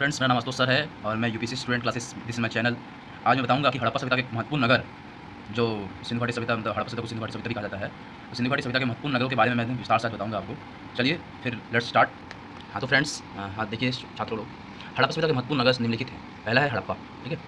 Friends, मेरा नाम Ashutosh sir है और मैं UPSC student classes this is my channel. आज मैं बताऊंगा कि हड़प्पा सभ्यता के महत्वपूर्ण नगर जो सिंधु घाटी सभ्यता मतलब हड़प्पा सभ्यता को सिंधु घाटी सभ्यता भी कहा जाता है, तो सिंधु घाटी सभ्यता के महत्वपूर्ण नगरों के बारे में मैं विस्तार से बताऊंगा आपको। चलिए फिर लेट्स स्टार्ट। हाँ तो फ्रेंड्स, हाँ देखिए छात्रों लोग, हड़प्पा सभ्यता के महत्वपूर्ण नगर निम्नलिखित हैं। पहला है हड़प्पा, ठीक है।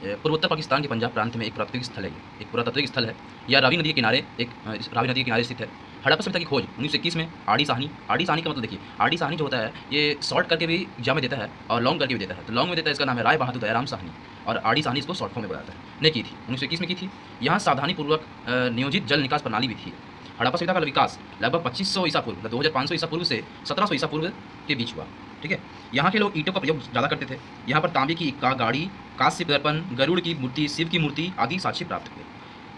ये पूर्वोत्तर पाकिस्तान के पंजाब प्रांत में एक पुरातात्विक स्थल है। ये एक पुरातात्विक स्थल है। यह रावी नदी के किनारे रावी नदी के किनारे स्थित है। हड़प्पा सभ्यता की खोज 1921 में आड़ी साहनी का मतलब देखिए, आड़ी साहनी जो होता है ये शॉर्ट करके भी एग्जाम में देता है और लॉन्ग करके भी देता है। तो लॉन्ग में देता है, इसका नाम है राय बहादुर दयाराम साहनी, और आड़ी साहनी इसको शॉर्ट फॉर्म में बताता है। ने की थी 1921 में की थी। यहाँ सावधानीपूर्वक नियोजित जल निकास प्रणाली भी थी। हड़प्पा सभ्यता का विकास लगभग 2500 ईसा पूर्व, 2500 ईसा पूर्व से 1700 ईसा पूर्व के बीच हुआ, ठीक है। यहाँ के लोग ईंटों का प्रयोग ज़्यादा करते थे। यहाँ पर तांबे की इक्का, गाड़ी, कांस्य दर्पण, गरुड़ की मूर्ति, शिव की मूर्ति आदि साक्ष्य प्राप्त हुए।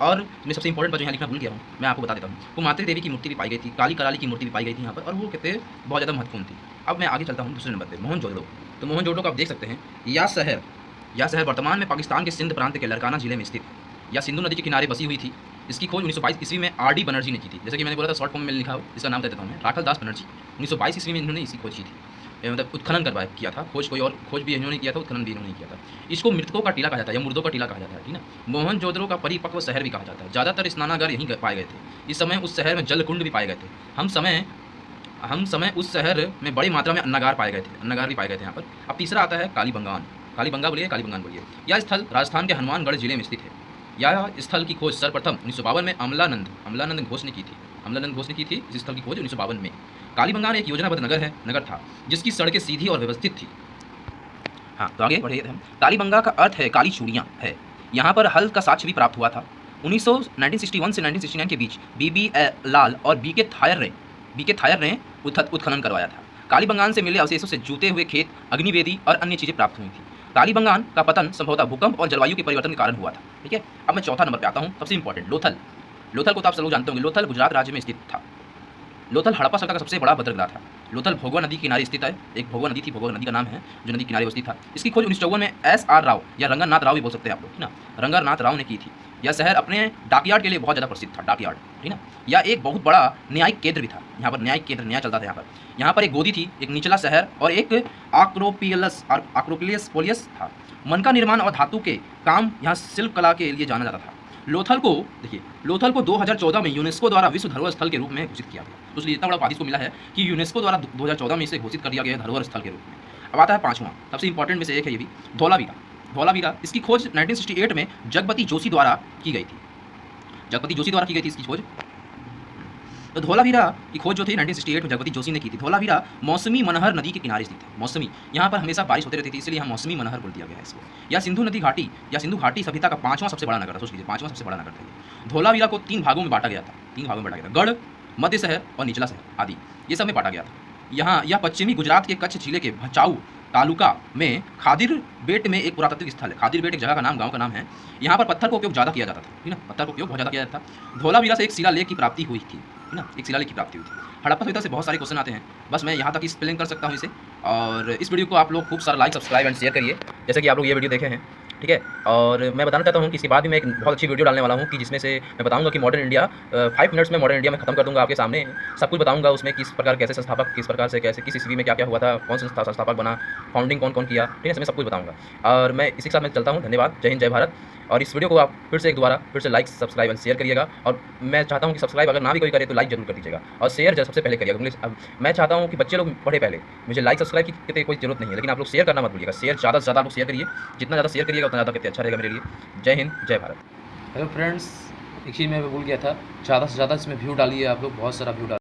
और मैं सबसे इंपॉर्टेंट बात जो यहाँ लिखना भूल गया हूँ, मैं आपको बता देता हूँ। कुमात्री देवी की मूर्ति भी पाई गई थी, काली कराली की मूर्ति भी पाई गई थी यहाँ पर, और वो कहते बहुत ज़्यादा महत्वपूर्ण थी। अब मैं आगे चलता हूँ दूसरे नंबर पर, मोहनजोदड़ो। तो मोहनजोदड़ो को आप देख सकते हैं, यह शहर वर्तमान में पाकिस्तान के सिंध प्रांत के लड़काना जिले में स्थित है। यह सिंधु नदी के किनारे बसी हुई थी। इसकी खोज 1922 ईस्वी में आर.डी. बनर्जी ने की थी। जैसे कि मैंने बोला था, शॉर्ट फॉर्म में लिखा हो, इसका नाम दे देता हूँ मैं, राखल दास बनर्जी। 1922 ईस्वी में इन्होंने इसकी खोज की थी, मतलब उत्खनन किया था। खोज कोई और खोज भी इन्होंने किया था, उत्खनन भी इन्होंने किया था। इसको मृतकों का टीला कहा जाता है या मुर्दों का टीला कहा जाता है, ठीक ना। मोहनजोदड़ो का परिपक्व शहर भी कहा जाता है। ज़्यादातर स्नानागार यहीं पाए गए थे। इस समय उस शहर में जलकुंड भी पाए गए थे। हम समय उस शहर में बड़ी मात्रा में अन्नागार भी पाए गए थे यहाँ पर। अब तीसरा आता है कालीबंगान बोलिए। यह स्थल राजस्थान के हनुमानगढ़ जिले में स्थित है। यह स्थल की खोज सर्वप्रथम 1952 में अमलानंद घोष ने की थी। इस स्थल की खोज 1952 में। कालीबंगान एक योजनाबद्ध नगर था जिसकी सड़कें सीधी और व्यवस्थित थी। हाँ तो आगे बढ़िए हम। कालीबंगा का अर्थ है काली चूड़ियाँ है। यहाँ पर हल का साक्ष्य भी प्राप्त हुआ था। 1961 से 1969 के बीच बीबी लाल और बीके थायर ने उत्खनन करवाया था। कालीबंगान से मिले अवशेषों से जूते हुए खेत, अग्निवेदी और अन्य चीज़ें प्राप्त हुई थी। कालीबंगान का पतन संभवतः भूकंप और जलवायु के परिवर्तन के कारण हुआ था, ठीक है। अब मैं चौथा नंबर पे आता हूँ, सबसे इंपॉर्टेंट लोथल को तो आप सब लोग जानते होंगे। लोथल गुजरात राज्य में स्थित था। लोथल हड़प्पा सभ्यता का सबसे बड़ा बंदरगाह था। लोथल भोगवा नदी के किनारे स्थित है। एक भोगवा नदी का नाम है जो नदी किनारे स्थित था। इसकी खोज 1954 में S.R. राव या रंगनाथ राव भी बोल सकते हैं आप लोग, ठीक ना, रंगनाथ राव ने की थी। यह शहर अपने डाकयार्ड के लिए बहुत ज़्यादा प्रसिद्ध था, डाकयार्ड, ठीक ना। यह एक बहुत बड़ा न्यायिक केंद्र भी था। यहाँ पर न्याय चलता था। यहाँ पर एक गोदी थी, एक निचला शहर और एक आक्रोपोलियस था। मन का निर्माण और धातु के काम यहाँ शिल्प कला के लिए जाना जाता था। लोथल को 2014 में यूनेस्को द्वारा विश्व धरोहर स्थल के रूप में घोषित किया गया। तो इसलिए इतना बड़ा उपाधि को मिला है कि यूनेस्को द्वारा 2014 में इसे घोषित कर दिया गया है धरोहर स्थल के रूप में। अब आता है पाँचवां, सबसे इंपॉर्टेंट में से एक है ये भी, धौलावीरा। इसकी खोज 1968 में जगपति जोशी द्वारा की गई थी इसकी खोज। तो धौलावीरा की खोज जो थी 1968 में जगपति जोशी ने की थी। धौलावीरा मौसमी मनहर नदी के किनारे स्थित है। मौसमी, यहाँ पर हमेशा बारिश होती रहती थी, इसलिए यहाँ मौसमी मनहर बोल दिया गया है इसको। यह सिंधु घाटी सभ्यता का पांचवां सबसे बड़ा नगर था। सोच लीजिए, पांचवां सबसे बड़ा नगर था। धौलावीरा को तीन भागों में बांटा गया था। गढ़, मध्य शहर और निचला शहर आदि, ये सब में बांटा गया था। यहाँ यह पश्चिमी गुजरात के कच्छ जिले के भचाऊ तालुका में खादिर बेट में एक पुरातात्विक स्थल है। खादिर बेट एक जगह का नाम, गांव का नाम है। यहाँ पर पत्थर का उपयोग ज़्यादा किया जाता था, ठीक ना, पत्थर का उपयोग बहुत ज़्यादा किया जाता था। धौलावीरा से एक शिलालेख की प्राप्ति हुई थी, ना, हड़प्पा सभ्यता से बहुत सारे क्वेश्चन आते हैं, बस मैं यहाँ तक एक्सप्लेन कर सकता हूँ इसे। और इस वीडियो को आप लोग खूब सारा लाइक, सब्सक्राइब एंड शेयर करिए, जैसे कि आप लोग ये वीडियो देखे हैं, ठीक है। और मैं बताना चाहता हूँ कि इसके बाद भी मैं एक बहुत अच्छी वीडियो डालने वाला हूँ कि जिसमें से मैं बताऊँगा कि मॉडर्न इंडिया 5 मिनट्स में मॉडर्न इंडिया में खत्म कर दूँगा आपके सामने। सब कुछ बताऊँगा उसमें किस प्रकार किस ईस्वी में क्या हुआ था, कौन सा संस्थापक बना, फाउंडिंग कौन किया, ठीक है, इसमें सब कुछ बताऊँगा। और मैं इसी के साथ मैं चलता हूँ। धन्यवाद, जय हिंद, जय भारत। और इस वीडियो को आप फिर से लाइक, सब्सक्राइब एंड शेयर करिएगा। और मैं चाहता हूँ कि सब्सक्राइब अगर ना भी कोई करे तो लाइक जरूर कर दीजिएगा, और शेयर सबसे पहले करिएगा, क्योंकि मैं चाहता हूँ कि बच्चे लोग पढ़े पहले। मुझे लाइक सब्सक्राइब की कोई जरूरत नहीं है, लेकिन आप लोग शेयर करना मत भूलिएगा। ज़्यादा से ज़्यादा आप लोग शेयर करिए, जितना ज़्यादा शेयर करिएगा उतना ज़्यादा कहते अच्छा रहेगा मेरे लिए। जय हिंद, जय भारत। हेलो फ्रेंड्स, एक चीज़ मैं भूल गया था, ज़्यादा से ज़्यादा इसमें व्यू डालिए आप लोग, बहुत सारा व्यू डालिए।